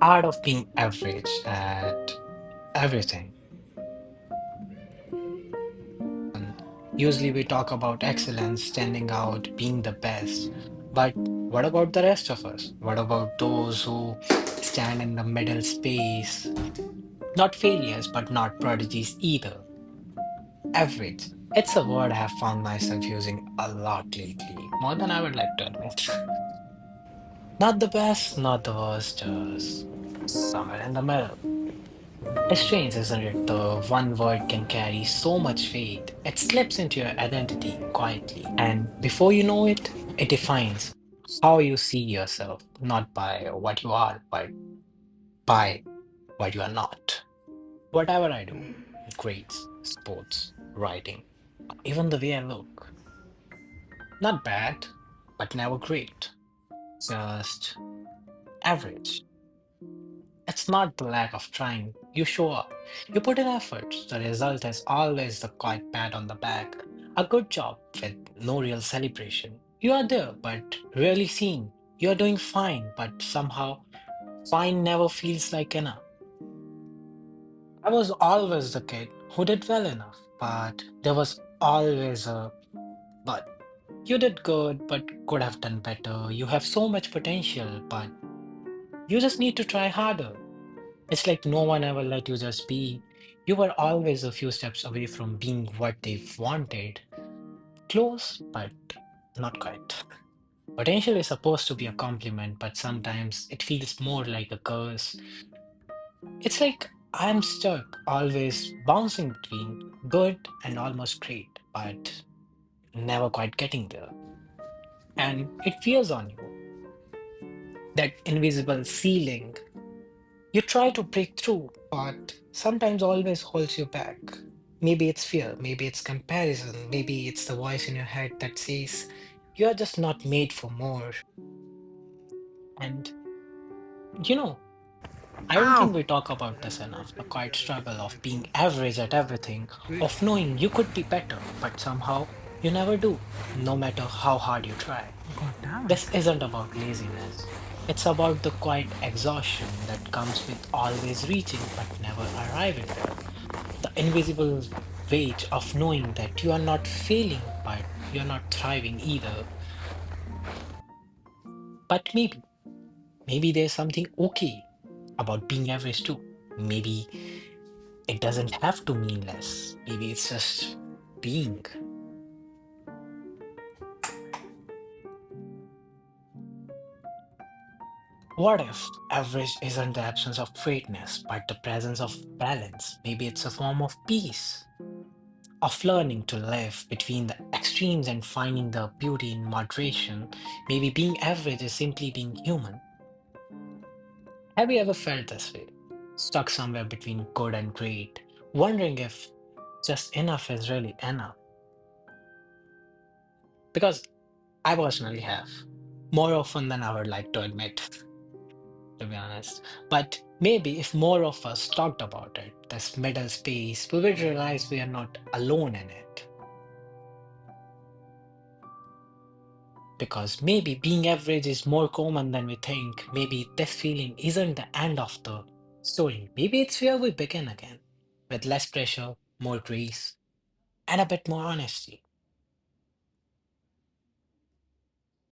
art of being average at everything. And usually we talk about excellence, standing out, being the best. But what about the rest of us? What about those who stand in the middle space? Not failures, but not prodigies either. Average. It's a word I have found myself using a lot lately, more than I would like to admit. Not the best, not the worst, just somewhere in the middle. It's strange, isn't it? The one word can carry so much weight. It slips into your identity quietly. And before you know it, it defines how you see yourself, not by what you are, but by what you are not. Whatever I do, grades, sports, writing, even the way I look. Not bad, but never great. Just average. It's not the lack of trying. You show up. You put in effort. The result is always the quiet pat on the back. A good job with no real celebration. You are there, but rarely seen. You are doing fine, but somehow fine never feels like enough. I was always the kid who did well enough, but there was always a but. You did good, but could have done better. You have so much potential, but you just need to try harder. It's like no one ever let you just be. You were always a few steps away from being what they wanted. Close, but not quite. Potential is supposed to be a compliment, but sometimes it feels more like a curse. It's like I'm stuck, always bouncing between good and almost great, but never quite getting there. And it fears on you, that invisible ceiling. You try to break through, but sometimes always holds you back. Maybe it's fear, maybe it's comparison, maybe it's the voice in your head that says, you are just not made for more. And you know, I don't Ow! think we talk about this enough, the quiet struggle of being average at everything, of knowing you could be better, but somehow you never do, no matter how hard you try. God damn This it. isn't about laziness. It's about the quiet exhaustion that comes with always reaching but never arriving there. The invisible weight of knowing that you are not failing, but you're not thriving either. But maybe there's something okay about being average too. Maybe it doesn't have to mean less. Maybe it's just being. What if average isn't the absence of greatness, but the presence of balance? Maybe it's a form of peace, of learning to live between the extremes and finding the beauty in moderation. Maybe being average is simply being human. Have you ever felt this way? Stuck somewhere between good and great, wondering if just enough is really enough? Because I personally have, more often than I would like to admit, to be honest. But maybe if more of us talked about it, this middle space, we would realize we are not alone in it. Because maybe being average is more common than we think. Maybe this feeling isn't the end of the story. Maybe it's where we begin again, with less pressure, more grace, and a bit more honesty.